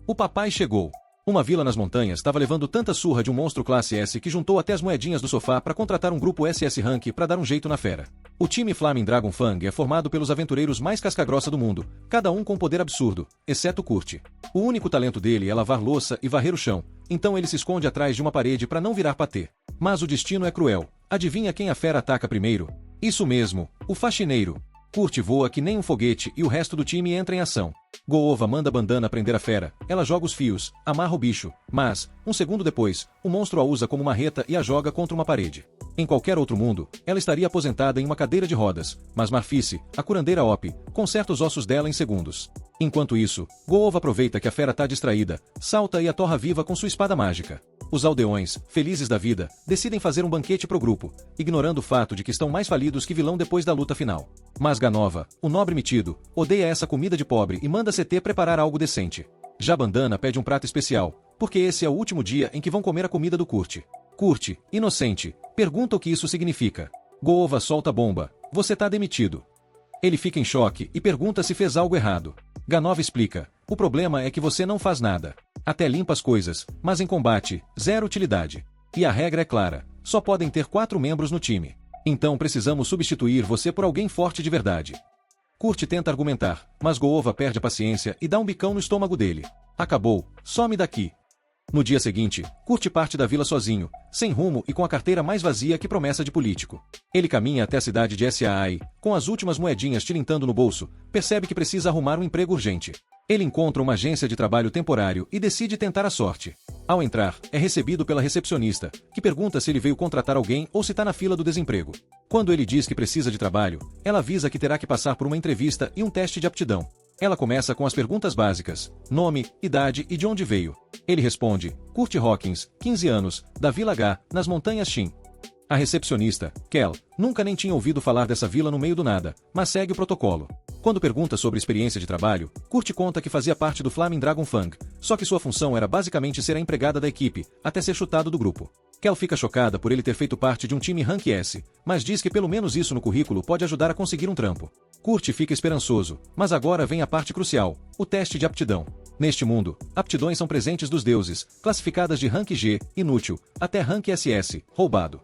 O papai chegou. Uma vila nas montanhas estava levando tanta surra de um monstro classe S que juntou até as moedinhas do sofá para contratar um grupo SS Rank para dar um jeito na fera. O time Flaming Dragon Fang é formado pelos aventureiros mais casca-grossa do mundo, cada um com um poder absurdo, exceto Kurt. O único talento dele é lavar louça e varrer o chão, então ele se esconde atrás de uma parede para não virar patê. Mas o destino é cruel. Adivinha quem a fera ataca primeiro? Isso mesmo, o faxineiro. Kurt voa que nem um foguete e o resto do time entra em ação. Goova manda Bandana prender a fera, ela joga os fios, amarra o bicho, mas, um segundo depois, o monstro a usa como marreta e a joga contra uma parede. Em qualquer outro mundo, ela estaria aposentada em uma cadeira de rodas, mas Marfice, a curandeira Op, conserta os ossos dela em segundos. Enquanto isso, Goova aproveita que a fera tá distraída, salta e a torra viva com sua espada mágica. Os aldeões, felizes da vida, decidem fazer um banquete pro grupo, ignorando o fato de que estão mais falidos que vilão depois da luta final. Mas Ganova, o nobre metido, odeia essa comida de pobre e manda CT preparar algo decente. Já Bandana pede um prato especial, porque esse é o último dia em que vão comer a comida do Kurt. Kurt, inocente, pergunta o que isso significa. Goova solta a bomba, você tá demitido. Ele fica em choque e pergunta se fez algo errado. Ganova explica, o problema é que você não faz nada. Até limpa as coisas, mas em combate, zero utilidade. E a regra é clara, só podem ter 4 membros no time. Então precisamos substituir você por alguém forte de verdade. Kurt tenta argumentar, mas Goova perde a paciência e dá um bicão no estômago dele. Acabou, some daqui. No dia seguinte, Kurt parte da vila sozinho, sem rumo e com a carteira mais vazia que promessa de político. Ele caminha até a cidade de Saai, com as últimas moedinhas tilintando no bolso, percebe que precisa arrumar um emprego urgente. Ele encontra uma agência de trabalho temporário e decide tentar a sorte. Ao entrar, é recebido pela recepcionista, que pergunta se ele veio contratar alguém ou se está na fila do desemprego. Quando ele diz que precisa de trabalho, ela avisa que terá que passar por uma entrevista e um teste de aptidão. Ela começa com as perguntas básicas, nome, idade e de onde veio. Ele responde, Kurt Hawkins, 15 anos, da Vila H, nas montanhas Shin. A recepcionista, Kel, nunca nem tinha ouvido falar dessa vila no meio do nada, mas segue o protocolo. Quando pergunta sobre experiência de trabalho, Kurt conta que fazia parte do Flaming Dragon Fang, só que sua função era basicamente ser a empregada da equipe, até ser chutado do grupo. Kel fica chocada por ele ter feito parte de um time Rank S, mas diz que pelo menos isso no currículo pode ajudar a conseguir um trampo. Kurt fica esperançoso, mas agora vem a parte crucial, o teste de aptidão. Neste mundo, aptidões são presentes dos deuses, classificadas de Rank G, inútil, até Rank SS, roubado.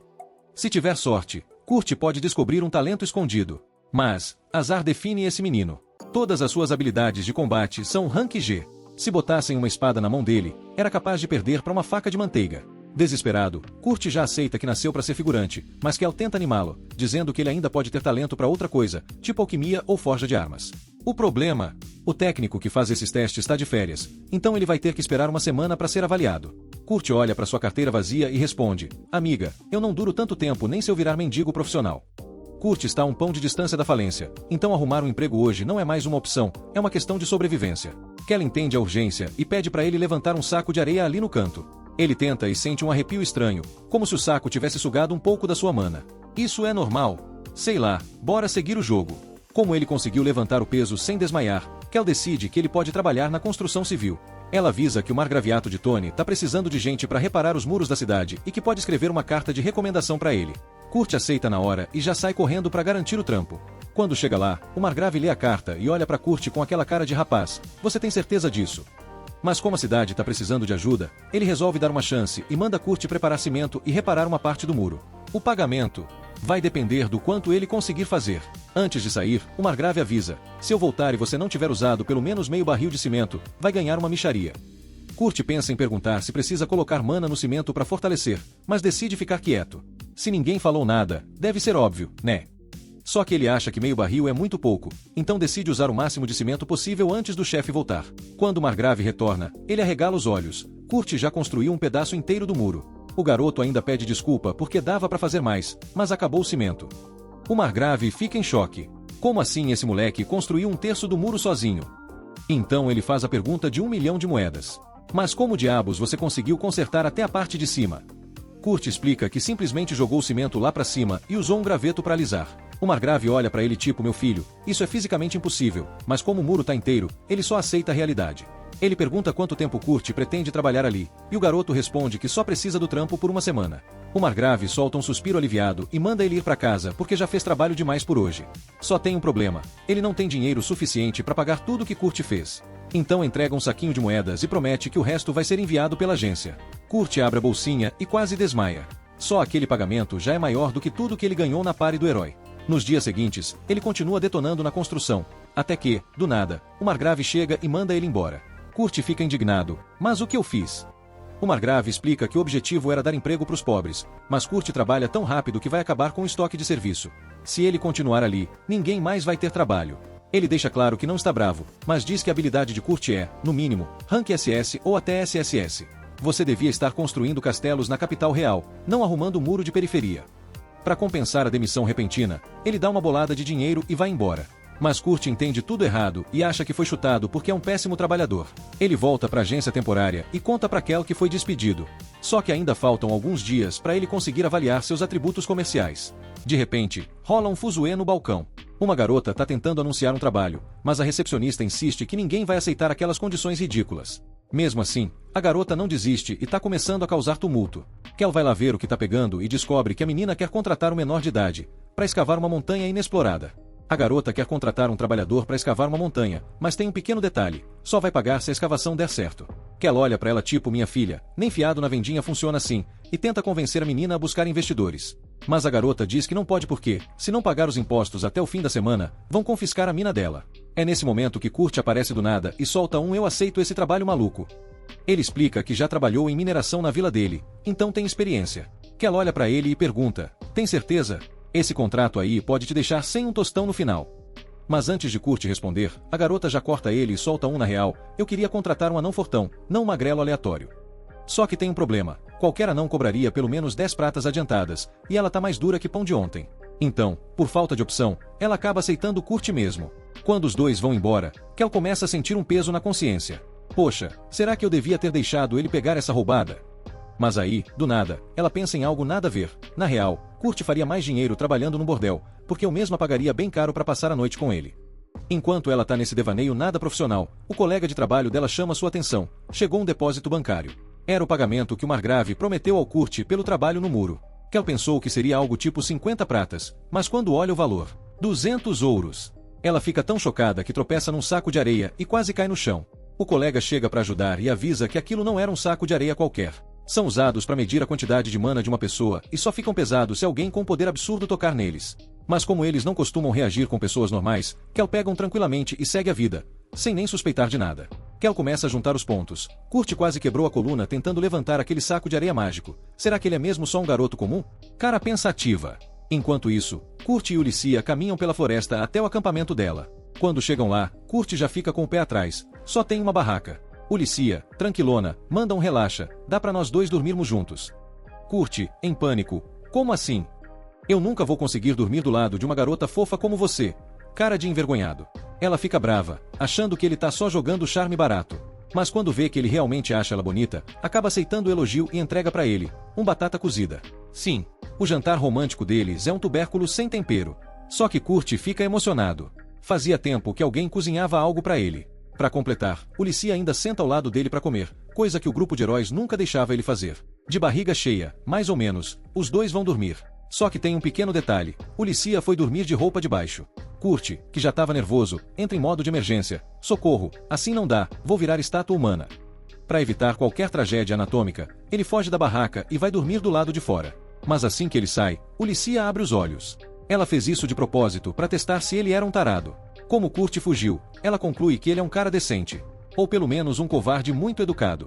Se tiver sorte, Kurt pode descobrir um talento escondido. Mas, azar define esse menino. Todas as suas habilidades de combate são Rank G. Se botassem uma espada na mão dele, era capaz de perder para uma faca de manteiga. Desesperado, Kurt já aceita que nasceu para ser figurante, mas Kel tenta animá-lo, dizendo que ele ainda pode ter talento para outra coisa, tipo alquimia ou forja de armas. O problema? O técnico que faz esses testes está de férias, então ele vai ter que esperar uma semana para ser avaliado. Kurt olha para sua carteira vazia e responde, amiga, eu não duro tanto tempo nem se eu virar mendigo profissional. Kurt está a um pão de distância da falência, então arrumar um emprego hoje não é mais uma opção, é uma questão de sobrevivência. Kel entende a urgência e pede para ele levantar um saco de areia ali no canto. Ele tenta e sente um arrepio estranho, como se o saco tivesse sugado um pouco da sua mana. Isso é normal. Sei lá, bora seguir o jogo. Como ele conseguiu levantar o peso sem desmaiar, Kel decide que ele pode trabalhar na construção civil. Ela avisa que o Margraviato de Tony está precisando de gente para reparar os muros da cidade e que pode escrever uma carta de recomendação para ele. Kurt aceita na hora e já sai correndo para garantir o trampo. Quando chega lá, o Margrave lê a carta e olha para Kurt com aquela cara de rapaz, você tem certeza disso? Mas como a cidade está precisando de ajuda, ele resolve dar uma chance e manda Kurt preparar cimento e reparar uma parte do muro. O pagamento vai depender do quanto ele conseguir fazer. Antes de sair, o Margrave avisa, se eu voltar e você não tiver usado pelo menos meio barril de cimento, vai ganhar uma mixaria. Kurt pensa em perguntar se precisa colocar mana no cimento para fortalecer, mas decide ficar quieto. Se ninguém falou nada, deve ser óbvio, né? Só que ele acha que meio barril é muito pouco, então decide usar o máximo de cimento possível antes do chefe voltar. Quando o Margrave retorna, ele arregala os olhos. Kurt já construiu um pedaço inteiro do muro. O garoto ainda pede desculpa porque dava para fazer mais, mas acabou o cimento. O Margrave fica em choque. Como assim esse moleque construiu um terço do muro sozinho? Então ele faz a pergunta de 1 milhão de moedas. Mas como diabos você conseguiu consertar até a parte de cima? Kurt explica que simplesmente jogou o cimento lá para cima e usou um graveto para alisar. O Margrave olha para ele tipo, meu filho, isso é fisicamente impossível, mas como o muro tá inteiro, ele só aceita a realidade. Ele pergunta quanto tempo Kurt pretende trabalhar ali, e o garoto responde que só precisa do trampo por uma semana. O Margrave solta um suspiro aliviado e manda ele ir para casa porque já fez trabalho demais por hoje. Só tem um problema, ele não tem dinheiro suficiente para pagar tudo que Kurt fez. Então entrega um saquinho de moedas e promete que o resto vai ser enviado pela agência. Kurt abre a bolsinha e quase desmaia. Só aquele pagamento já é maior do que tudo que ele ganhou na pare do herói. Nos dias seguintes, ele continua detonando na construção, até que, do nada, o Margrave chega e manda ele embora. Kurt fica indignado. Mas o que eu fiz? O Margrave explica que o objetivo era dar emprego para os pobres, mas Kurt trabalha tão rápido que vai acabar com o estoque de serviço. Se ele continuar ali, ninguém mais vai ter trabalho. Ele deixa claro que não está bravo, mas diz que a habilidade de Kurt é, no mínimo, Rank SS ou até SSS. Você devia estar construindo castelos na capital real, não arrumando muro de periferia. Para compensar a demissão repentina, ele dá uma bolada de dinheiro e vai embora. Mas Kurt entende tudo errado e acha que foi chutado porque é um péssimo trabalhador. Ele volta para a agência temporária e conta para Kel que foi despedido. Só que ainda faltam alguns dias para ele conseguir avaliar seus atributos comerciais. De repente, rola um fuzuê no balcão. Uma garota está tentando anunciar um trabalho, mas a recepcionista insiste que ninguém vai aceitar aquelas condições ridículas. Mesmo assim, a garota não desiste e está começando a causar tumulto. Kel vai lá ver o que está pegando e descobre que a menina quer contratar um menor de idade para escavar uma montanha inexplorada. A garota quer contratar um trabalhador para escavar uma montanha, mas tem um pequeno detalhe: só vai pagar se a escavação der certo. Kel olha para ela tipo: minha filha, nem fiado na vendinha funciona assim, e tenta convencer a menina a buscar investidores. Mas a garota diz que não pode porque, se não pagar os impostos até o fim da semana, vão confiscar a mina dela. É nesse momento que Kurt aparece do nada e solta um: eu aceito esse trabalho maluco. Ele explica que já trabalhou em mineração na vila dele, então tem experiência. Kel olha para ele e pergunta: tem certeza? Esse contrato aí pode te deixar sem um tostão no final. Mas antes de Kurt responder, a garota já corta ele e solta um: na real, eu queria contratar um anão fortão, não um magrelo aleatório. Só que tem um problema: qualquer anão cobraria pelo menos 10 pratas adiantadas, e ela tá mais dura que pão de ontem. Então, por falta de opção, ela acaba aceitando Kurt mesmo. Quando os dois vão embora, Kel começa a sentir um peso na consciência. Poxa, será que eu devia ter deixado ele pegar essa roubada? Mas aí, do nada, ela pensa em algo nada a ver. Na real, Kurt faria mais dinheiro trabalhando no bordel, porque eu mesma pagaria bem caro para passar a noite com ele. Enquanto ela tá nesse devaneio nada profissional, o colega de trabalho dela chama sua atenção. Chegou um depósito bancário. Era o pagamento que o Margrave prometeu ao Kurt pelo trabalho no muro. Kel pensou que seria algo tipo 50 pratas, mas quando olha o valor, 200 ouros. Ela fica tão chocada que tropeça num saco de areia e quase cai no chão. O colega chega para ajudar e avisa que aquilo não era um saco de areia qualquer. São usados para medir a quantidade de mana de uma pessoa e só ficam pesados se alguém com poder absurdo tocar neles. Mas como eles não costumam reagir com pessoas normais, Kel pegam tranquilamente e segue a vida, sem nem suspeitar de nada. Kel começa a juntar os pontos. Kurt quase quebrou a coluna tentando levantar aquele saco de areia mágico. Será que ele é mesmo só um garoto comum? Cara pensativa. Enquanto isso, Kurt e Ulissia caminham pela floresta até o acampamento dela. Quando chegam lá, Kurt já fica com o pé atrás. Só tem uma barraca. Ulissia, tranquilona, manda um relaxa, dá pra nós dois dormirmos juntos. Kurt, em pânico: como assim? Eu nunca vou conseguir dormir do lado de uma garota fofa como você. Cara de envergonhado. Ela fica brava, achando que ele tá só jogando charme barato. Mas quando vê que ele realmente acha ela bonita, acaba aceitando o elogio e entrega pra ele batata cozida. Sim, o jantar romântico deles é um tubérculo sem tempero. Só que Kurt fica emocionado. Fazia tempo que alguém cozinhava algo pra ele. Para completar, Ulissia ainda senta ao lado dele para comer, coisa que o grupo de heróis nunca deixava ele fazer. De barriga cheia, mais ou menos, os dois vão dormir. Só que tem um pequeno detalhe: Ulissia foi dormir de roupa de baixo. Kurt, que já estava nervoso, entra em modo de emergência. Socorro, assim não dá, vou virar estátua humana. Para evitar qualquer tragédia anatômica, ele foge da barraca e vai dormir do lado de fora. Mas assim que ele sai, Ulissia abre os olhos. Ela fez isso de propósito para testar se ele era um tarado. Como Kurt fugiu, ela conclui que ele é um cara decente. Ou pelo menos um covarde muito educado.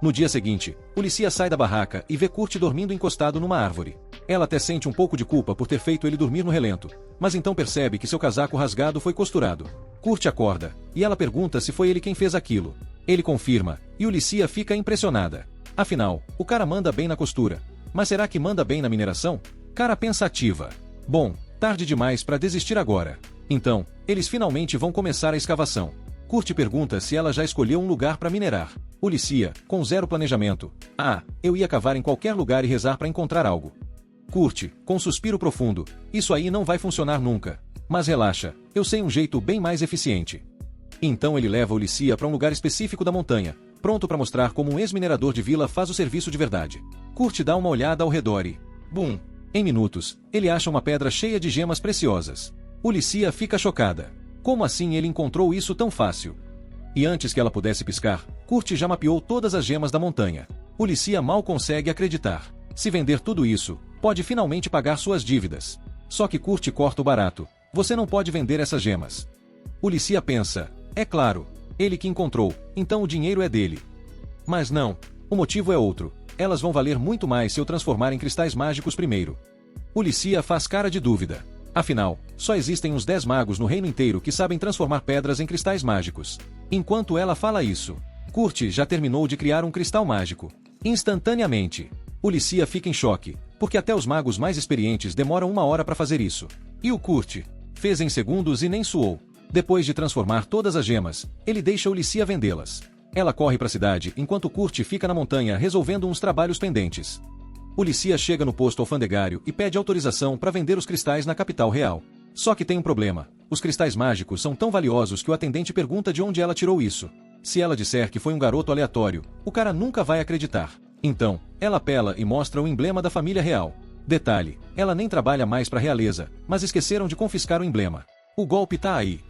No dia seguinte, Ulissia sai da barraca e vê Kurt dormindo encostado numa árvore. Ela até sente um pouco de culpa por ter feito ele dormir no relento, mas então percebe que seu casaco rasgado foi costurado. Kurt acorda, e ela pergunta se foi ele quem fez aquilo. Ele confirma, e Ulissia fica impressionada. Afinal, o cara manda bem na costura. Mas será que manda bem na mineração? Cara pensativa. Bom, tarde demais para desistir agora. Então, eles finalmente vão começar a escavação. Kurt pergunta se ela já escolheu um lugar para minerar. Ulissia, com zero planejamento: ah, eu ia cavar em qualquer lugar e rezar para encontrar algo. Kurt, com um suspiro profundo: isso aí não vai funcionar nunca. Mas relaxa, eu sei um jeito bem mais eficiente. Então ele leva Ulissia para um lugar específico da montanha, pronto para mostrar como um ex-minerador de vila faz o serviço de verdade. Kurt dá uma olhada ao redor e... bum! Em minutos, ele acha uma pedra cheia de gemas preciosas. Ulissia fica chocada. Como assim ele encontrou isso tão fácil? E antes que ela pudesse piscar, Kurt já mapeou todas as gemas da montanha. Ulissia mal consegue acreditar. Se vender tudo isso, pode finalmente pagar suas dívidas. Só que Kurt corta o barato. Você não pode vender essas gemas. Ulissia pensa, é claro, ele que encontrou, então o dinheiro é dele. Mas não, o motivo é outro. Elas vão valer muito mais se eu transformar em cristais mágicos primeiro. Ulissia faz cara de dúvida. Afinal, só existem uns 10 magos no reino inteiro que sabem transformar pedras em cristais mágicos. Enquanto ela fala isso, Kurt já terminou de criar um cristal mágico. Instantaneamente, Ulissia fica em choque, porque até os magos mais experientes demoram 1 hora para fazer isso. E o Kurt fez em segundos e nem suou. Depois de transformar todas as gemas, ele deixa Ulissia vendê-las. Ela corre para a cidade enquanto Kurt fica na montanha resolvendo uns trabalhos pendentes. Ulissia chega no posto alfandegário e pede autorização para vender os cristais na capital real. Só que tem um problema. Os cristais mágicos são tão valiosos que o atendente pergunta de onde ela tirou isso. Se ela disser que foi um garoto aleatório, o cara nunca vai acreditar. Então, ela apela e mostra o emblema da família real. Detalhe, ela nem trabalha mais para a realeza, mas esqueceram de confiscar o emblema. O golpe tá aí.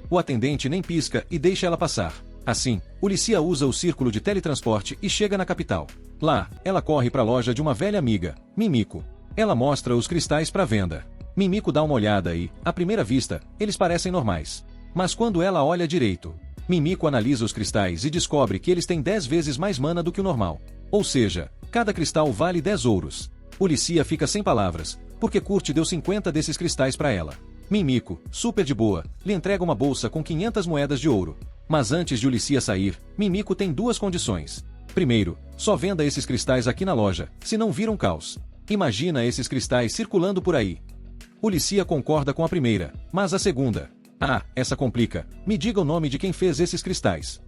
O atendente nem pisca e deixa ela passar. Assim, Ulissia usa o círculo de teletransporte e chega na capital. Lá, ela corre para a loja de uma velha amiga, Mimiko. Ela mostra os cristais para venda. Mimiko dá uma olhada e, à primeira vista, eles parecem normais. Mas quando ela olha direito, Mimiko analisa os cristais e descobre que eles têm 10 vezes mais mana do que o normal. Ou seja, cada cristal vale 10 ouros. Ulissia fica sem palavras, porque Kurt deu 50 desses cristais para ela. Mimiko, super de boa, lhe entrega uma bolsa com 500 moedas de ouro. Mas antes de Ulissia sair, Mimiko tem 2 condições. Primeiro, só venda esses cristais aqui na loja, senão vira um caos. Imagina esses cristais circulando por aí. Ulissia concorda com a primeira, mas a segunda. Ah, essa complica. Me diga o nome de quem fez esses cristais.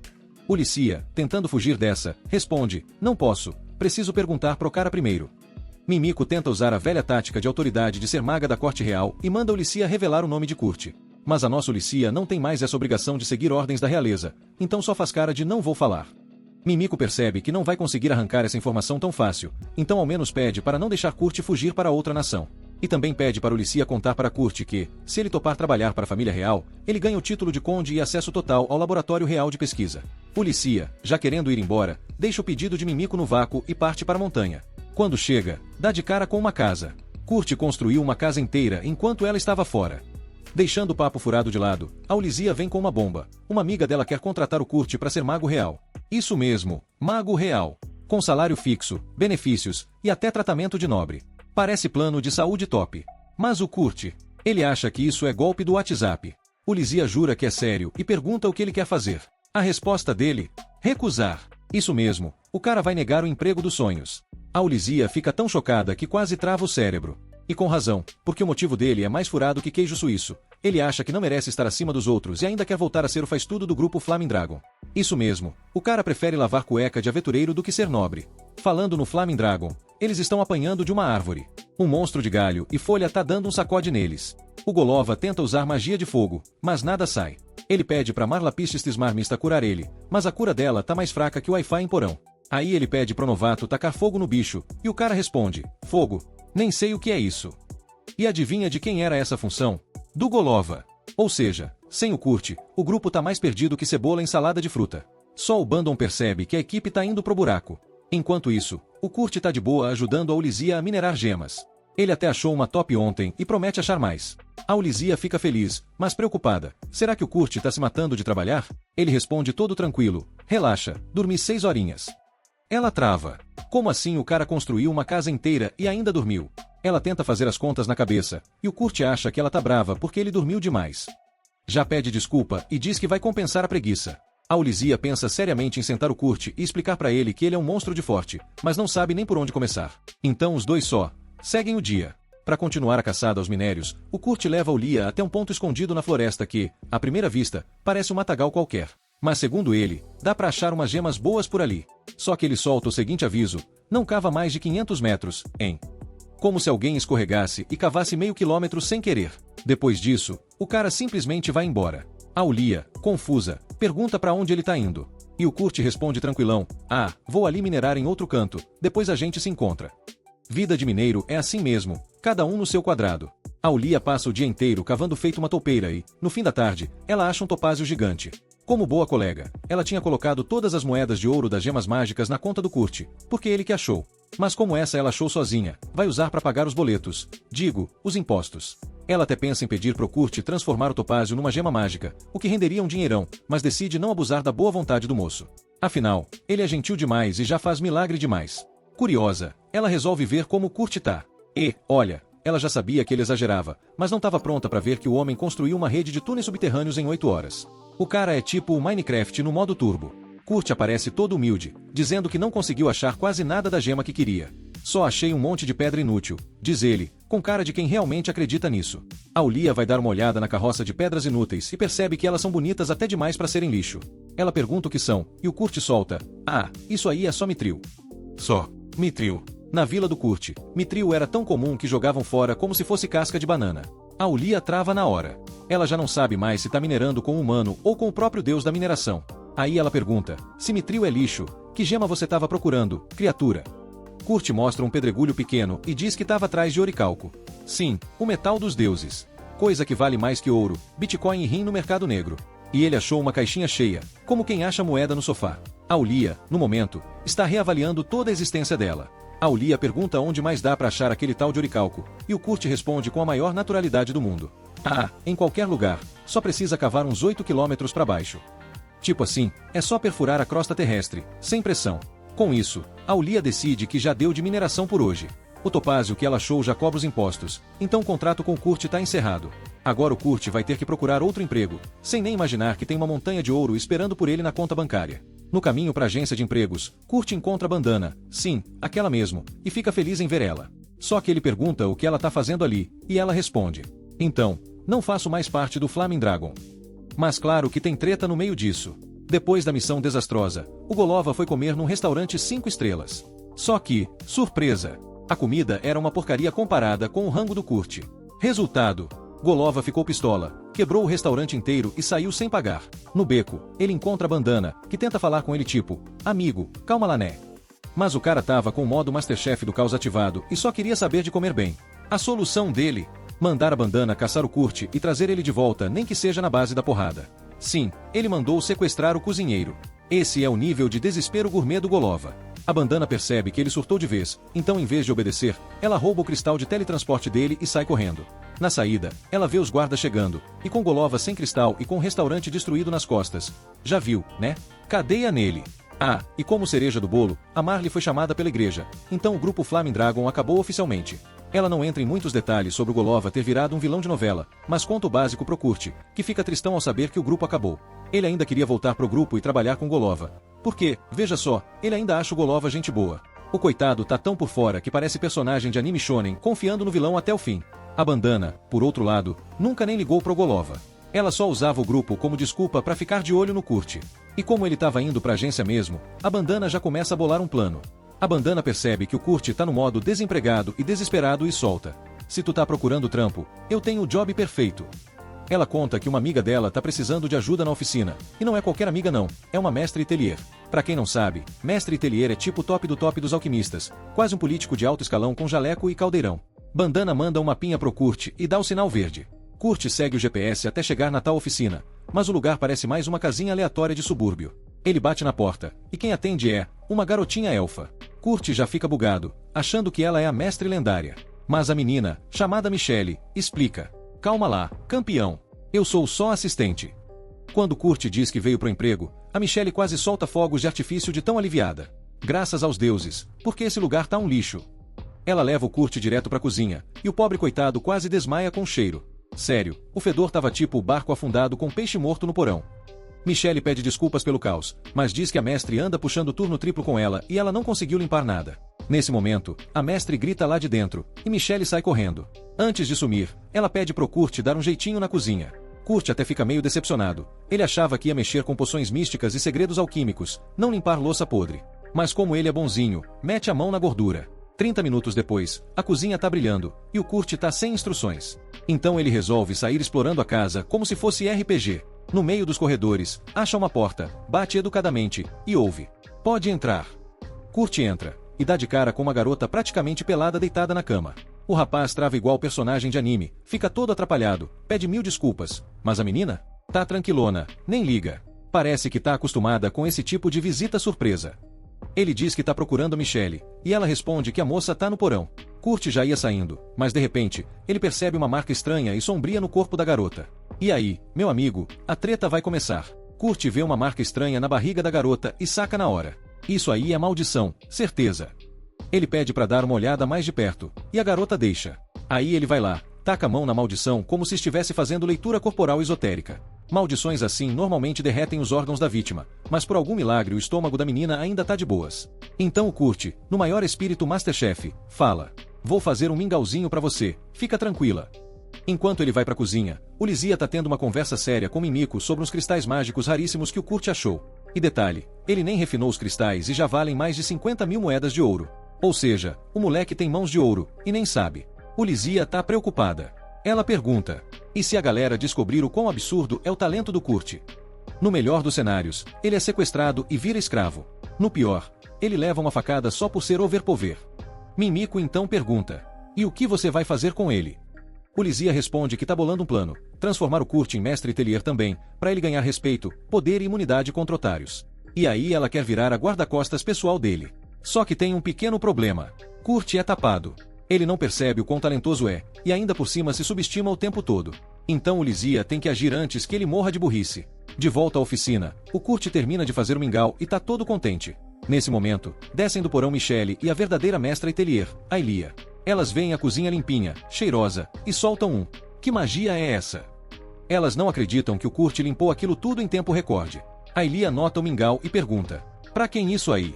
Ulissia, tentando fugir dessa, responde, não posso, preciso perguntar pro cara primeiro. Mimiko tenta usar a velha tática de autoridade de ser maga da corte real e manda Ulissia revelar o nome de Kurt. Mas a nossa Ulissia não tem mais essa obrigação de seguir ordens da realeza, então só faz cara de não vou falar. Mimiko percebe que não vai conseguir arrancar essa informação tão fácil, então ao menos pede para não deixar Kurt fugir para outra nação. E também pede para Ulissia contar para Kurt que, se ele topar trabalhar para a família real, ele ganha o título de conde e acesso total ao laboratório real de pesquisa. Ulissia, já querendo ir embora, deixa o pedido de Mimiko no vácuo e parte para a montanha. Quando chega, dá de cara com uma casa. Kurt construiu uma casa inteira enquanto ela estava fora. Deixando o papo furado de lado, a Ulissia vem com uma bomba. Uma amiga dela quer contratar o Kurt para ser mago real. Isso mesmo, mago real. Com salário fixo, benefícios e até tratamento de nobre. Parece plano de saúde top. Mas o Kurt, ele acha que isso é golpe do WhatsApp. Ulissia jura que é sério e pergunta o que ele quer fazer. A resposta dele? Recusar. Isso mesmo, o cara vai negar o emprego dos sonhos. A Ulissia fica tão chocada que quase trava o cérebro. E com razão, porque o motivo dele é mais furado que queijo suíço. Ele acha que não merece estar acima dos outros e ainda quer voltar a ser o faz-tudo do grupo Flaming Dragon. Isso mesmo, o cara prefere lavar cueca de aventureiro do que ser nobre. Falando no Flaming Dragon, eles estão apanhando de uma árvore. Um monstro de galho e folha tá dando um sacode neles. O Golova tenta usar magia de fogo, mas nada sai. Ele pede pra Marlapistes Marmista curar ele, mas a cura dela tá mais fraca que o Wi-Fi em porão. Aí ele pede pro novato tacar fogo no bicho, e o cara responde, fogo? Nem sei o que é isso. E adivinha de quem era essa função? Do Golova. Ou seja, sem o Kurt, o grupo tá mais perdido que cebola em salada de fruta. Só o Bandon percebe que a equipe tá indo pro buraco. Enquanto isso, o Kurt tá de boa ajudando a Ulissia a minerar gemas. Ele até achou uma top ontem e promete achar mais. A Ulissia fica feliz, mas preocupada. Será que o Kurt tá se matando de trabalhar? Ele responde todo tranquilo. Relaxa, dormi 6 horinhas. Ela trava. Como assim o cara construiu uma casa inteira e ainda dormiu? Ela tenta fazer as contas na cabeça, e o Kurt acha que ela tá brava porque ele dormiu demais. Já pede desculpa e diz que vai compensar a preguiça. A Ulissia pensa seriamente em sentar o Kurt e explicar pra ele que ele é um monstro de forte, mas não sabe nem por onde começar. Então os dois só seguem o dia. Para continuar a caçada aos minérios, o Kurt leva a Ulia até um ponto escondido na floresta que, à primeira vista, parece um matagal qualquer. Mas segundo ele, dá pra achar umas gemas boas por ali. Só que ele solta o seguinte aviso, não cava mais de 500 metros, hein? Como se alguém escorregasse e cavasse meio quilômetro sem querer. Depois disso, o cara simplesmente vai embora. A Ulia, confusa, pergunta pra onde ele tá indo. E o Kurt responde tranquilão, ah, vou ali minerar em outro canto, depois a gente se encontra. Vida de mineiro é assim mesmo, cada um no seu quadrado. A Ulia passa o dia inteiro cavando feito uma toupeira e, no fim da tarde, ela acha um topázio gigante. Como boa colega, ela tinha colocado todas as moedas de ouro das gemas mágicas na conta do Kurt, porque ele que achou. Mas como essa ela achou sozinha, vai usar para pagar os boletos, digo, os impostos. Ela até pensa em pedir pro Kurt transformar o topázio numa gema mágica, o que renderia um dinheirão, mas decide não abusar da boa vontade do moço. Afinal, ele é gentil demais e já faz milagre demais. Curiosa, ela resolve ver como o Kurt tá. E, olha, ela já sabia que ele exagerava, mas não estava pronta para ver que o homem construiu uma rede de túneis subterrâneos em 8 horas. O cara é tipo o Minecraft no modo turbo. Kurt aparece todo humilde, dizendo que não conseguiu achar quase nada da gema que queria. Só achei um monte de pedra inútil, diz ele, com cara de quem realmente acredita nisso. Aulia vai dar uma olhada na carroça de pedras inúteis e percebe que elas são bonitas até demais para serem lixo. Ela pergunta o que são, e o Kurt solta: "Ah, isso aí é só mitril." Só. Mitril. Na vila do Kurt, mitril era tão comum que jogavam fora como se fosse casca de banana. Aulia trava na hora. Ela já não sabe mais se tá minerando com um humano ou com o próprio deus da mineração. Aí ela pergunta: "Se mitril é lixo, que gema você estava procurando, criatura?" Kurt mostra um pedregulho pequeno e diz que estava atrás de oricalco. Sim, o metal dos deuses. Coisa que vale mais que ouro, bitcoin e rim no mercado negro. E ele achou uma caixinha cheia, como quem acha moeda no sofá. Aulia, no momento, está reavaliando toda a existência dela. Aulia pergunta onde mais dá para achar aquele tal de oricalco, e o Kurt responde com a maior naturalidade do mundo: "Ah, em qualquer lugar, só precisa cavar uns 8 quilômetros para baixo." Tipo assim, é só perfurar a crosta terrestre, sem pressão. Com isso, Aulia decide que já deu de mineração por hoje. O topázio que ela achou já cobra os impostos, então o contrato com o Kurt está encerrado. Agora o Kurt vai ter que procurar outro emprego, sem nem imaginar que tem uma montanha de ouro esperando por ele na conta bancária. No caminho para a agência de empregos, Kurt encontra a Bandana, sim, aquela mesmo, e fica feliz em ver ela. Só que ele pergunta o que ela tá fazendo ali, e ela responde: "Então, não faço mais parte do Flaming Dragon." Mas claro que tem treta no meio disso. Depois da missão desastrosa, o Golova foi comer num restaurante 5 estrelas. Só que, surpresa, a comida era uma porcaria comparada com o rango do Kurt. Resultado: Golova ficou pistola, quebrou o restaurante inteiro e saiu sem pagar. No beco, ele encontra a Bandana, que tenta falar com ele tipo: "Amigo, calma lá né." Mas o cara tava com o modo Masterchef do caos ativado e só queria saber de comer bem. A solução dele? Mandar a Bandana caçar o Kurt e trazer ele de volta, nem que seja na base da porrada. Sim, ele mandou sequestrar o cozinheiro. Esse é o nível de desespero gourmet do Golova. A Bandana percebe que ele surtou de vez, então em vez de obedecer, ela rouba o cristal de teletransporte dele e sai correndo. Na saída, ela vê os guardas chegando, e com Golova sem cristal e com o restaurante destruído nas costas. Já viu, né? Cadeia nele. Ah, e como cereja do bolo, a Marley foi chamada pela igreja, então o grupo Flaming Dragon acabou oficialmente. Ela não entra em muitos detalhes sobre o Golova ter virado um vilão de novela, mas conta o básico pro Kurt, que fica tristão ao saber que o grupo acabou. Ele ainda queria voltar pro grupo e trabalhar com Golova. Porque, veja só, ele ainda acha o Golova gente boa. O coitado tá tão por fora que parece personagem de anime shonen confiando no vilão até o fim. A Bandana, por outro lado, nunca nem ligou pro Golova. Ela só usava o grupo como desculpa para ficar de olho no Kurt. E como ele tava indo pra agência mesmo, a Bandana já começa a bolar um plano. A Bandana percebe que o Kurt tá no modo desempregado e desesperado e solta: "Se tu tá procurando trampo, eu tenho o job perfeito." Ela conta que uma amiga dela tá precisando de ajuda na oficina, e não é qualquer amiga não, é uma mestre Tellier. Pra quem não sabe, mestre Tellier é tipo top do top dos alquimistas, quase um político de alto escalão com jaleco e caldeirão. Bandana manda um mapinha pro Kurt e dá o sinal verde. Kurt segue o GPS até chegar na tal oficina, mas o lugar parece mais uma casinha aleatória de subúrbio. Ele bate na porta, e quem atende é uma garotinha elfa. Kurt já fica bugado, achando que ela é a mestre lendária. Mas a menina, chamada Michelle, explica: "Calma lá, campeão. Eu sou só assistente." Quando Kurt diz que veio pro emprego, a Michelle quase solta fogos de artifício de tão aliviada. Graças aos deuses, porque esse lugar tá um lixo. Ela leva o Kurt direto pra cozinha, e o pobre coitado quase desmaia com o cheiro. Sério, o fedor tava tipo o barco afundado com peixe morto no porão. Michelle pede desculpas pelo caos, mas diz que a mestre anda puxando turno triplo com ela e ela não conseguiu limpar nada. Nesse momento, a mestre grita lá de dentro, e Michelle sai correndo. Antes de sumir, ela pede pro Kurt dar um jeitinho na cozinha. Kurt até fica meio decepcionado. Ele achava que ia mexer com poções místicas e segredos alquímicos, não limpar louça podre. Mas como ele é bonzinho, mete a mão na gordura. 30 minutos depois, a cozinha tá brilhando, e o Kurt tá sem instruções. Então ele resolve sair explorando a casa como se fosse RPG. No meio dos corredores, acha uma porta, bate educadamente, e ouve: "Pode entrar." Kurt entra, e dá de cara com uma garota praticamente pelada deitada na cama. O rapaz trava igual personagem de anime, fica todo atrapalhado, pede 1000 desculpas, mas a menina? Tá tranquilona, nem liga. Parece que tá acostumada com esse tipo de visita surpresa. Ele diz que tá procurando Michelle, e ela responde que a moça tá no porão. Kurt já ia saindo, mas de repente, ele percebe uma marca estranha e sombria no corpo da garota. E aí, meu amigo, a treta vai começar. Kurt vê uma marca estranha na barriga da garota e saca na hora. Isso aí é maldição, certeza. Ele pede pra dar uma olhada mais de perto, e a garota deixa. Aí ele vai lá, taca a mão na maldição como se estivesse fazendo leitura corporal esotérica. Maldições assim normalmente derretem os órgãos da vítima, mas por algum milagre o estômago da menina ainda tá de boas. Então o Kurt, no maior espírito Masterchef, fala: "Vou fazer um mingauzinho pra você, fica tranquila." Enquanto ele vai pra cozinha, o Lizia tá tendo uma conversa séria com Mimiko sobre uns cristais mágicos raríssimos que o Kurt achou. E detalhe, ele nem refinou os cristais e já valem mais de 50 mil moedas de ouro. Ou seja, o moleque tem mãos de ouro, e nem sabe. O Lizia tá preocupada. Ela pergunta: e se a galera descobrir o quão absurdo é o talento do Kurt? No melhor dos cenários, ele é sequestrado e vira escravo. No pior, ele leva uma facada só por ser overpower. Mimiko então pergunta: e o que você vai fazer com ele? O Lizia responde que tá bolando um plano, transformar o Kurt em mestre Tellier também, pra ele ganhar respeito, poder e imunidade contra otários. E aí ela quer virar a guarda-costas pessoal dele. Só que tem um pequeno problema. Kurt é tapado. Ele não percebe o quão talentoso é, e ainda por cima se subestima o tempo todo. Então o Lizia tem que agir antes que ele morra de burrice. De volta à oficina, o Kurt termina de fazer o mingau e tá todo contente. Nesse momento, descem do porão Michelle e a verdadeira mestra Tellier, a Ilia. Elas veem a cozinha limpinha, cheirosa, e soltam um: que magia é essa? Elas não acreditam que o Kurt limpou aquilo tudo em tempo recorde. A Ilia nota o mingau e pergunta: pra quem isso aí?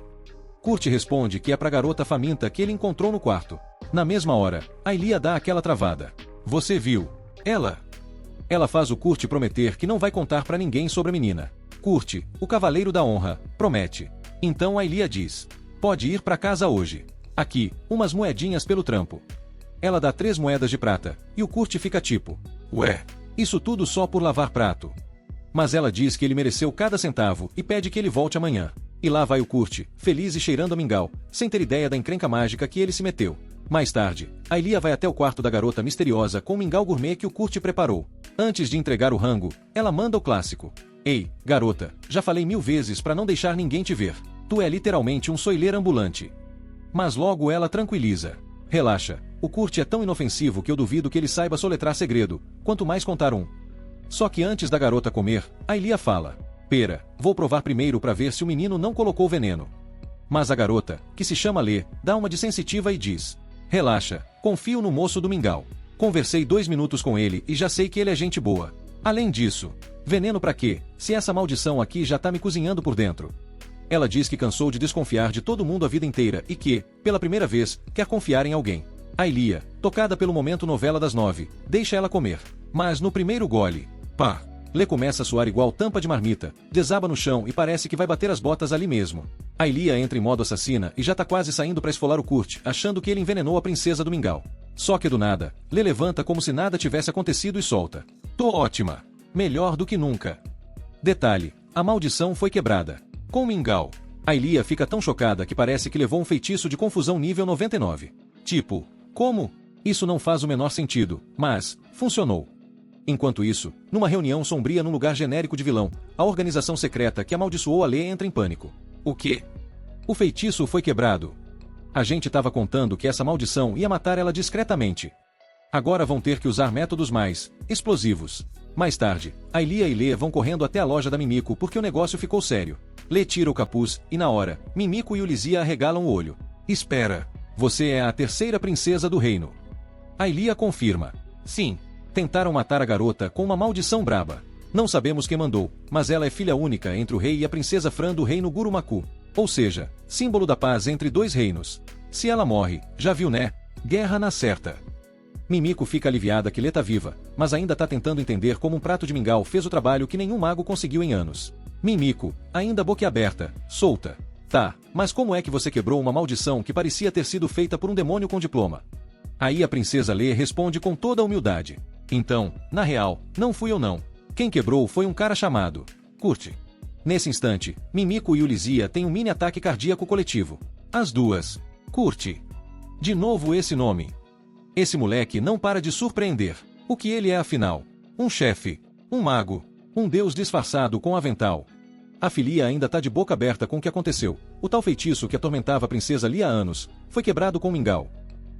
Kurt responde que é pra garota faminta que ele encontrou no quarto. Na mesma hora, a Ilia dá aquela travada. Você viu? Ela faz o Kurt prometer que não vai contar pra ninguém sobre a menina. Kurt, o cavaleiro da honra, promete. Então a Ilia diz: pode ir pra casa hoje. Aqui, umas moedinhas pelo trampo. Ela dá 3 moedas de prata, e o Kurt fica tipo: ué, isso tudo só por lavar prato. Mas ela diz que ele mereceu cada centavo e pede que ele volte amanhã. E lá vai o Kurt, feliz e cheirando a mingau, sem ter ideia da encrenca mágica que ele se meteu. Mais tarde, a Ilia vai até o quarto da garota misteriosa com o mingau gourmet que o Kurt preparou. Antes de entregar o rango, ela manda o clássico: ei, garota, já falei 1000 vezes pra não deixar ninguém te ver. Tu é literalmente um soileiro ambulante. Mas logo ela tranquiliza: relaxa, o Kurt é tão inofensivo que eu duvido que ele saiba soletrar segredo, quanto mais contar um. Só que antes da garota comer, a Ilia fala: pera, vou provar primeiro pra ver se o menino não colocou veneno. Mas a garota, que se chama Lê, dá uma de sensitiva e diz: relaxa, confio no moço do mingau. Conversei 2 minutos com ele e já sei que ele é gente boa. Além disso, veneno pra quê, se essa maldição aqui já tá me cozinhando por dentro? Ela diz que cansou de desconfiar de todo mundo a vida inteira e que, pela primeira vez, quer confiar em alguém. A Ilia, tocada pelo momento novela das 9, deixa ela comer. Mas no primeiro gole, pá! Lê começa a suar igual tampa de marmita, desaba no chão e parece que vai bater as botas ali mesmo. A Ilia entra em modo assassina e já tá quase saindo pra esfolar o Kurt, achando que ele envenenou a princesa do mingau. Só que do nada, Lê levanta como se nada tivesse acontecido e solta: tô ótima! Melhor do que nunca! Detalhe: a maldição foi quebrada. Com o mingau. A Ilia fica tão chocada que parece que levou um feitiço de confusão nível 99. Tipo, como? Isso não faz o menor sentido, mas funcionou. Enquanto isso, numa reunião sombria num lugar genérico de vilão, a organização secreta que amaldiçoou a Lê entra em pânico. O quê? O feitiço foi quebrado. A gente estava contando que essa maldição ia matar ela discretamente. Agora vão ter que usar métodos mais explosivos. Mais tarde, a Ilia e Lê vão correndo até a loja da Mimiko porque o negócio ficou sério. Lê tira o capuz, e na hora, Mimiko e o Lizia arregalam o olho. Espera, você é a 3ª princesa do reino. A Ilia confirma. Sim. Tentaram matar a garota com uma maldição braba. Não sabemos quem mandou, mas ela é filha única entre o rei e a princesa Fran do reino Gurumaku. Ou seja, símbolo da paz entre 2 reinos. Se ela morre, já viu né? Guerra na certa. Mimiko fica aliviada que Lê tá viva, mas ainda tá tentando entender como um prato de mingau fez o trabalho que nenhum mago conseguiu em anos. Mimiko, ainda boquiaberta, solta. Tá, mas como é que você quebrou uma maldição que parecia ter sido feita por um demônio com diploma? Aí a princesa Lê responde com toda a humildade: então, na real, não fui eu não. Quem quebrou foi um cara chamado Kurt. Nesse instante, Mimiko e o Lizia têm um mini ataque cardíaco coletivo. As duas. Kurt. De novo esse nome. Esse moleque não para de surpreender. O que ele é afinal? Um chefe. Um mago. Um deus disfarçado com avental. A filha ainda tá de boca aberta com o que aconteceu. O tal feitiço que atormentava a princesa Lia há anos, foi quebrado com um mingau.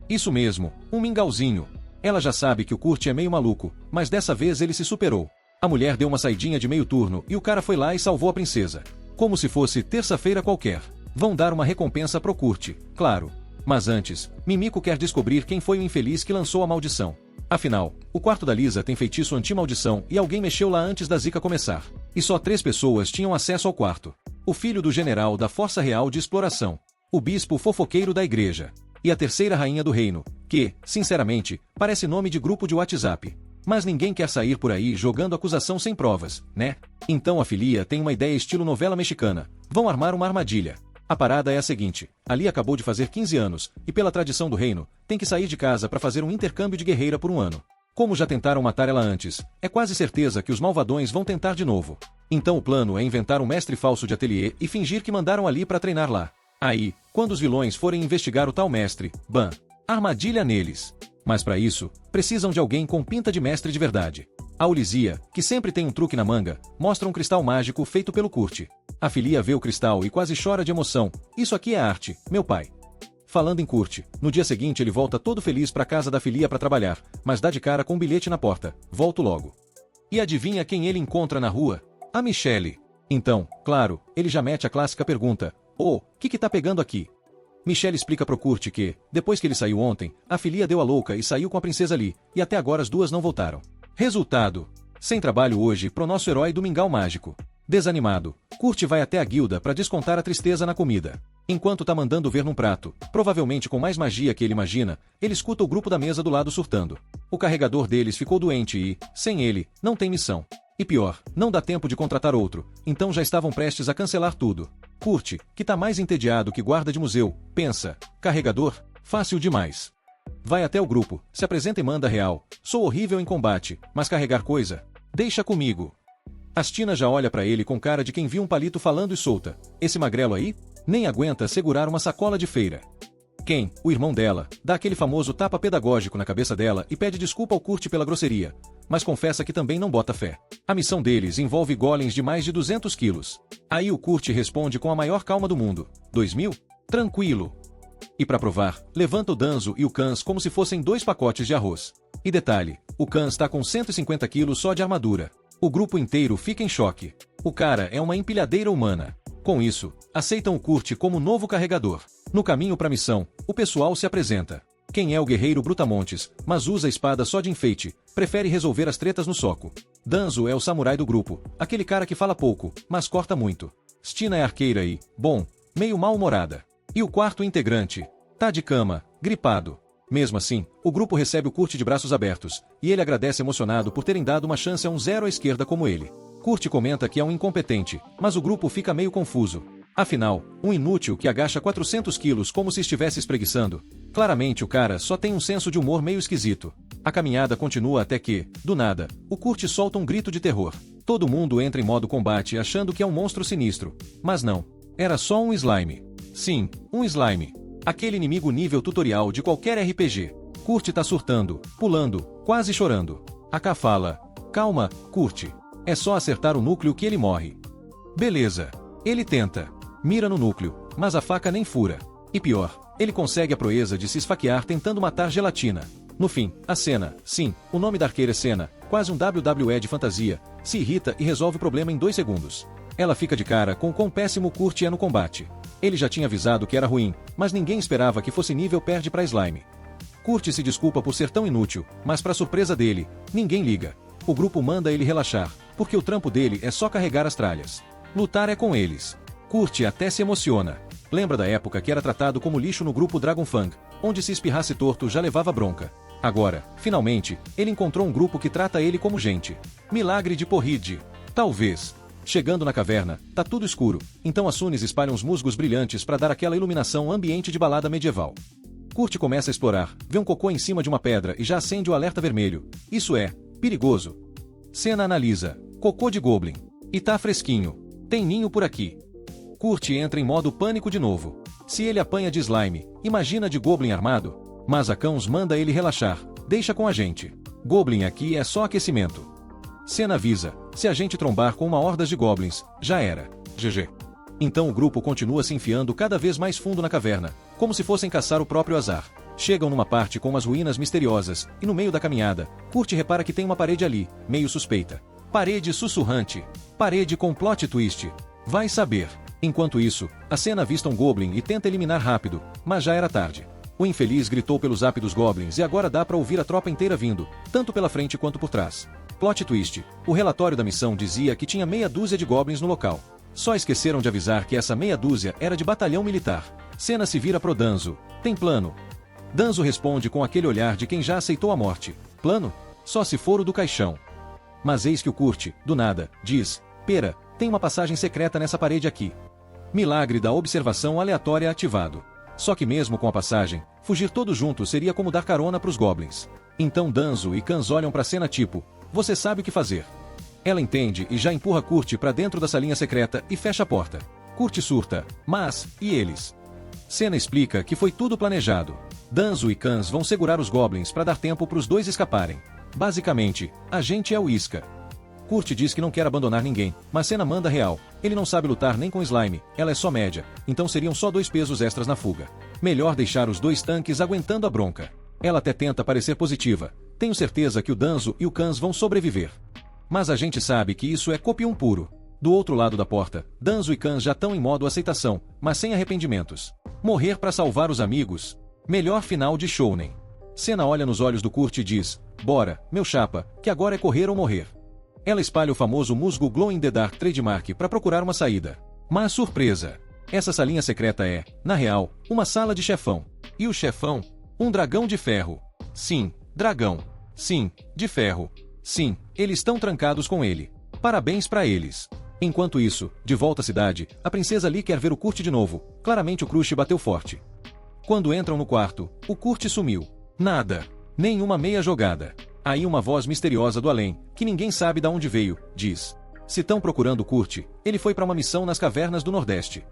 Isso mesmo, um mingauzinho. Ela já sabe que o Kurt é meio maluco, mas dessa vez ele se superou. A mulher deu uma saidinha de meio turno e o cara foi lá e salvou a princesa. Como se fosse terça-feira qualquer. Vão dar uma recompensa pro Kurt, claro. Mas antes, Mimiko quer descobrir quem foi o infeliz que lançou a maldição. Afinal, o quarto da Lisa tem feitiço anti-maldição e alguém mexeu lá antes da zica começar. E só 3 pessoas tinham acesso ao quarto. O filho do general da Força Real de Exploração. O bispo fofoqueiro da igreja. E a terceira rainha do reino, que, sinceramente, parece nome de grupo de WhatsApp. Mas ninguém quer sair por aí jogando acusação sem provas, né? Então a filha tem uma ideia estilo novela mexicana. Vão armar uma armadilha. A parada é a seguinte, a Lia acabou de fazer 15 anos, e pela tradição do reino, tem que sair de casa para fazer um intercâmbio de guerreira por um ano. Como já tentaram matar ela antes, é quase certeza que os malvadões vão tentar de novo. Então o plano é inventar um mestre falso de ateliê e fingir que mandaram ali para treinar lá. Aí, quando os vilões forem investigar o tal mestre, bam, armadilha neles. Mas para isso, precisam de alguém com pinta de mestre de verdade. A Ulizia, que sempre tem um truque na manga, mostra um cristal mágico feito pelo Kurt. A filha vê o cristal e quase chora de emoção. Isso aqui é arte, meu pai. Falando em Kurt, no dia seguinte ele volta todo feliz para casa da filha para trabalhar, mas dá de cara com um bilhete na porta. Volto logo. E adivinha quem ele encontra na rua? A Michelle. Então, claro, ele já mete a clássica pergunta: "Oh, que tá pegando aqui?" Michelle explica pro Kurt que, depois que ele saiu ontem, a filha deu a louca e saiu com a princesa ali, e até agora as duas não voltaram. Resultado: sem trabalho hoje pro nosso herói do mingau mágico. Desanimado, Kurt vai até a guilda para descontar a tristeza na comida. Enquanto tá mandando ver num prato, provavelmente com mais magia que ele imagina, ele escuta o grupo da mesa do lado surtando. O carregador deles ficou doente e, sem ele, não tem missão. E pior, não dá tempo de contratar outro, então já estavam prestes a cancelar tudo. Kurt, que tá mais entediado que guarda de museu, pensa: carregador? Fácil demais. Vai até o grupo, se apresenta e manda real: sou horrível em combate, mas carregar coisa? Deixa comigo. Astina já olha pra ele com cara de quem viu um palito falando e solta: esse magrelo aí? Nem aguenta segurar uma sacola de feira. Quem, o irmão dela, dá aquele famoso tapa pedagógico na cabeça dela e pede desculpa ao Kurt pela grosseria, mas confessa que também não bota fé. A missão deles envolve golems de mais de 200 quilos. Aí o Kurt responde com a maior calma do mundo: 2000? Tranquilo. E para provar, levanta o Danzo e o Kans como se fossem 2 pacotes de arroz. E detalhe, o Kans tá com 150 quilos só de armadura. O grupo inteiro fica em choque. O cara é uma empilhadeira humana. Com isso, aceitam o Kurt como novo carregador. No caminho para a missão, o pessoal se apresenta. Quem é o guerreiro Brutamontes, mas usa a espada só de enfeite, prefere resolver as tretas no soco. Danzo é o samurai do grupo, aquele cara que fala pouco, mas corta muito. Stina é arqueira e, bom, meio mal-humorada. E o quarto integrante? Tá de cama, gripado. Mesmo assim, o grupo recebe o Kurt de braços abertos, e ele agradece emocionado por terem dado uma chance a um zero à esquerda como ele. Kurt comenta que é um incompetente, mas o grupo fica meio confuso. Afinal, um inútil que agacha 400 quilos como se estivesse espreguiçando. Claramente o cara só tem um senso de humor meio esquisito. A caminhada continua até que, do nada, o Kurt solta um grito de terror. Todo mundo entra em modo combate achando que é um monstro sinistro. Mas não. Era só um slime. Sim, um slime. Aquele inimigo nível tutorial de qualquer RPG. Kurt tá surtando, pulando, quase chorando. A K fala: calma, Kurt. É só acertar o núcleo que ele morre. Beleza. Ele tenta. Mira no núcleo, mas a faca nem fura. E pior, ele consegue a proeza de se esfaquear tentando matar gelatina. No fim, a Senna, sim, o nome da arqueira é Senna, quase um WWE de fantasia, se irrita e resolve o problema em 2 segundos. Ela fica de cara com o quão péssimo Kurt é no combate. Ele já tinha avisado que era ruim, mas ninguém esperava que fosse nível perde pra slime. Kurt se desculpa por ser tão inútil, mas pra surpresa dele, ninguém liga. O grupo manda ele relaxar, porque o trampo dele é só carregar as tralhas. Lutar é com eles. Kurt até se emociona. Lembra da época que era tratado como lixo no grupo Dragonfang, onde se espirrasse torto já levava bronca. Agora, finalmente, ele encontrou um grupo que trata ele como gente. Milagre de Porride. Talvez. Chegando na caverna, tá tudo escuro, então as Sunes espalham os musgos brilhantes para dar aquela iluminação ambiente de balada medieval. Kurt começa a explorar, vê um cocô em cima de uma pedra e já acende o alerta vermelho. Isso é perigoso. Senna analisa. Cocô de Goblin. E tá fresquinho. Tem ninho por aqui. Kurt entra em modo pânico de novo. Se ele apanha de slime, imagina de Goblin armado. Mas a Cãos manda ele relaxar. Deixa com a gente. Goblin aqui é só aquecimento. Senna avisa. Se a gente trombar com uma horda de goblins, já era. GG. Então o grupo continua se enfiando cada vez mais fundo na caverna, como se fossem caçar o próprio azar. Chegam numa parte com umas ruínas misteriosas, e no meio da caminhada, Kurt repara que tem uma parede ali, meio suspeita. Parede sussurrante. Parede com plot twist. Vai saber. Enquanto isso, a cena avista um Goblin e tenta eliminar rápido, mas já era tarde. O infeliz gritou pelo zap dos Goblins e agora dá pra ouvir a tropa inteira vindo, tanto pela frente quanto por trás. Plot twist. O relatório da missão dizia que tinha meia dúzia de Goblins no local. Só esqueceram de avisar que essa meia dúzia era de batalhão militar. Cena se vira pro Danzo. Tem plano? Danzo responde com aquele olhar de quem já aceitou a morte. Plano? Só se for o do caixão. Mas eis que o Kurt, do nada, diz: Pera, tem uma passagem secreta nessa parede aqui. Milagre da observação aleatória ativado. Só que mesmo com a passagem, fugir todos juntos seria como dar carona pros Goblins. Então Danzo e Kans olham pra cena tipo: Você sabe o que fazer. Ela entende e já empurra Kurt pra dentro da salinha secreta e fecha a porta. Kurt surta, mas, e eles? Cena explica que foi tudo planejado. Danzo e Kans vão segurar os Goblins pra dar tempo pros dois escaparem. Basicamente, a gente é o Isca. Kurt diz que não quer abandonar ninguém, mas Cena manda real. Ele não sabe lutar nem com slime, ela é só média, então seriam só 2 pesos extras na fuga. Melhor deixar os 2 tanques aguentando a bronca. Ela até tenta parecer positiva. Tenho certeza que o Danzo e o Kans vão sobreviver. Mas a gente sabe que isso é copium puro. Do outro lado da porta, Danzo e Kans já estão em modo aceitação, mas sem arrependimentos. Morrer pra salvar os amigos? Melhor final de shounen. Cena olha nos olhos do Kurt e diz: Bora, meu chapa, que agora é correr ou morrer. Ela espalha o famoso musgo Glow in the Dark trademark para procurar uma saída. Mas surpresa! Essa salinha secreta é, na real, uma sala de chefão. E o chefão? Um dragão de ferro. Sim, dragão. Sim, de ferro. Sim, eles estão trancados com ele. Parabéns pra eles. Enquanto isso, de volta à cidade, a princesa Lee quer ver o Kurt de novo. Claramente o crush bateu forte. Quando entram no quarto, o Kurt sumiu. Nada. Nenhuma meia jogada. Aí uma voz misteriosa do além, que ninguém sabe de onde veio, diz: Se tão procurando o Kurt, ele foi pra uma missão nas cavernas do Nordeste.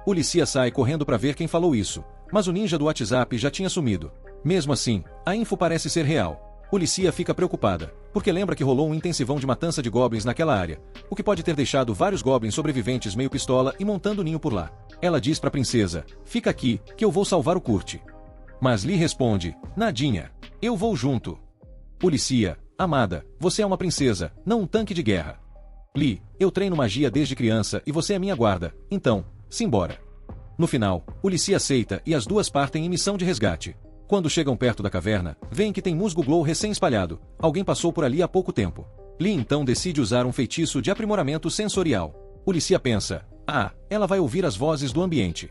O Licia sai correndo pra ver quem falou isso, mas o ninja do WhatsApp já tinha sumido. Mesmo assim, a info parece ser real. O Licia fica preocupada, porque lembra que rolou um intensivão de matança de goblins naquela área, o que pode ter deixado vários goblins sobreviventes meio pistola e montando ninho por lá. Ela diz pra princesa: Fica aqui, que eu vou salvar o Kurt. Mas Lee responde: Nadinha, eu vou junto. O Licia: Amada, você é uma princesa, não um tanque de guerra. Lee: Eu treino magia desde criança e você é minha guarda, então, simbora. No final, o Licia aceita e as duas partem em missão de resgate. Quando chegam perto da caverna, veem que tem musgo glow recém-espalhado. Alguém passou por ali há pouco tempo. Lee então decide usar um feitiço de aprimoramento sensorial. O Licia pensa: ela vai ouvir as vozes do ambiente.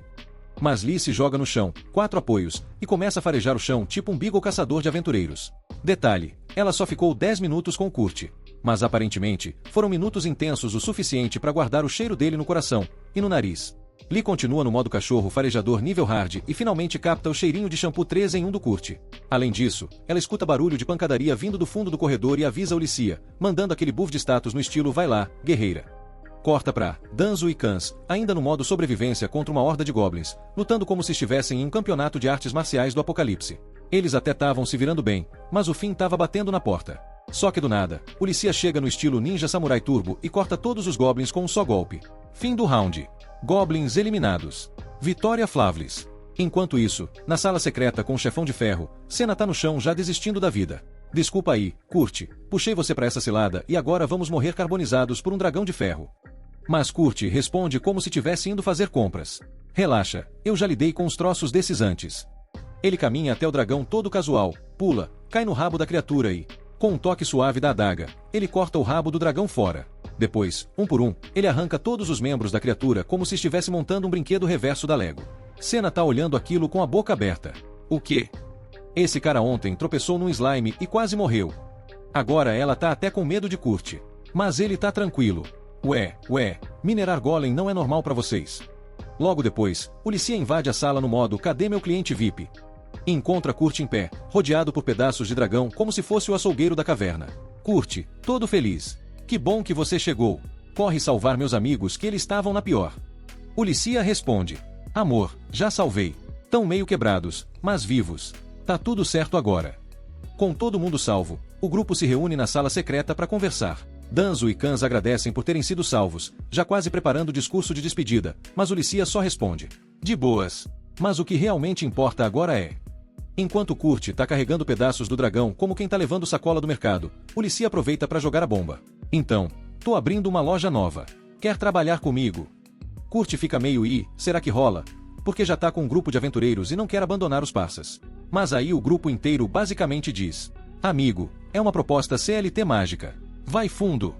Mas Lee se joga no chão, 4 apoios, e começa a farejar o chão tipo um Beagle caçador de aventureiros. Detalhe: ela só ficou 10 minutos com o Kurt. Mas aparentemente, foram minutos intensos o suficiente para guardar o cheiro dele no coração e no nariz. Lee continua no modo cachorro farejador nível hard e finalmente capta o cheirinho de shampoo 3 em 1 do Kurt. Além disso, ela escuta barulho de pancadaria vindo do fundo do corredor e avisa o Licia, mandando aquele buff de status no estilo vai lá, guerreira. Corta pra Danzo e Kans, ainda no modo sobrevivência contra uma horda de goblins, lutando como se estivessem em um campeonato de artes marciais do apocalipse. Eles até estavam se virando bem, mas o fim estava batendo na porta. Só que do nada, o Licia chega no estilo Ninja Samurai Turbo e corta todos os goblins com um só golpe. Fim do round. Goblins eliminados. Vitória Flawless. Enquanto isso, na sala secreta com o chefão de ferro, Cena tá no chão já desistindo da vida. Desculpa aí, Kurt, puxei você pra essa cilada e agora vamos morrer carbonizados por um dragão de ferro. Mas Kurt responde como se tivesse indo fazer compras. Relaxa, eu já lidei com os troços desses antes. Ele caminha até o dragão todo casual, pula, cai no rabo da criatura e, com um toque suave da adaga, ele corta o rabo do dragão fora. Depois, um por um, ele arranca todos os membros da criatura como se estivesse montando um brinquedo reverso da Lego. Cena tá olhando aquilo com a boca aberta. O quê? Esse cara ontem tropeçou num slime e quase morreu. Agora ela tá até com medo de Kurt. Mas ele tá tranquilo. Ué, minerar golem não é normal pra vocês. Logo depois, o Licia invade a sala no modo Cadê meu cliente VIP? E encontra Kurt em pé, rodeado por pedaços de dragão como se fosse o açougueiro da caverna. Kurt, todo feliz. Que bom que você chegou. Corre salvar meus amigos que eles estavam na pior. O Licia responde: Amor, já salvei. Tão meio quebrados, mas vivos. Tá tudo certo agora. Com todo mundo salvo, o grupo se reúne na sala secreta para conversar. Danzo e Kans agradecem por terem sido salvos, já quase preparando o discurso de despedida, mas Ulissia só responde: de boas. Mas o que realmente importa agora é... Enquanto Kurt tá carregando pedaços do dragão como quem tá levando sacola do mercado, Ulissia aproveita para jogar a bomba. Então, tô abrindo uma loja nova. Quer trabalhar comigo? Kurt fica meio será que rola? Porque já tá com um grupo de aventureiros e não quer abandonar os parças. Mas aí o grupo inteiro basicamente diz: amigo, é uma proposta CLT mágica. Vai fundo.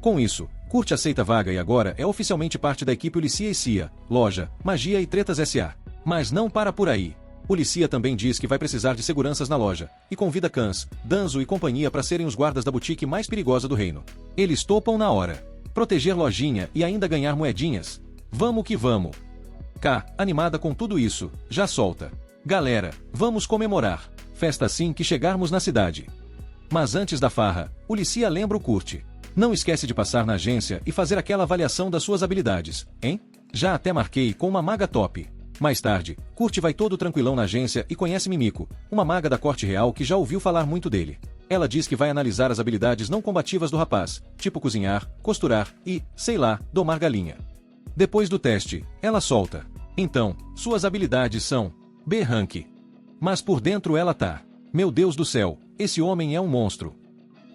Com isso, Kurt aceita a vaga e agora é oficialmente parte da equipe Ulissia e Cia, loja, magia e tretas SA. Mas não para por aí. Ulissia também diz que vai precisar de seguranças na loja, e convida Kans, Danzo e companhia para serem os guardas da boutique mais perigosa do reino. Eles topam na hora. Proteger lojinha e ainda ganhar moedinhas? Vamos que vamos. K, animada com tudo isso, já solta: galera, vamos comemorar. Festa assim que chegarmos na cidade. Mas antes da farra, Ulissia lembra o Kurt: não esquece de passar na agência e fazer aquela avaliação das suas habilidades, hein? Já até marquei com uma maga top. Mais tarde, Kurt vai todo tranquilão na agência e conhece Mimiko, uma maga da corte real que já ouviu falar muito dele. Ela diz que vai analisar as habilidades não combativas do rapaz, tipo cozinhar, costurar e, sei lá, domar galinha. Depois do teste, ela solta: então, suas habilidades são B-Rank. Mas por dentro ela tá: meu Deus do céu, esse homem é um monstro.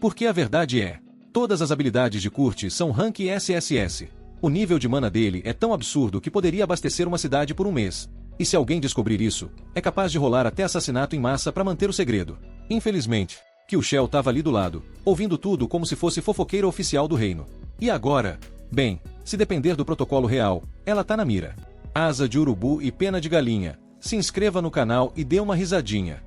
Porque a verdade é, todas as habilidades de Kurt são Rank SSS. O nível de mana dele é tão absurdo que poderia abastecer uma cidade por um mês. E se alguém descobrir isso, é capaz de rolar até assassinato em massa para manter o segredo. Infelizmente, Kyushel tava ali do lado, ouvindo tudo como se fosse fofoqueira oficial do reino. E agora? Bem, se depender do protocolo real, ela tá na mira. Asa de urubu e pena de galinha. Se inscreva no canal e dê uma risadinha.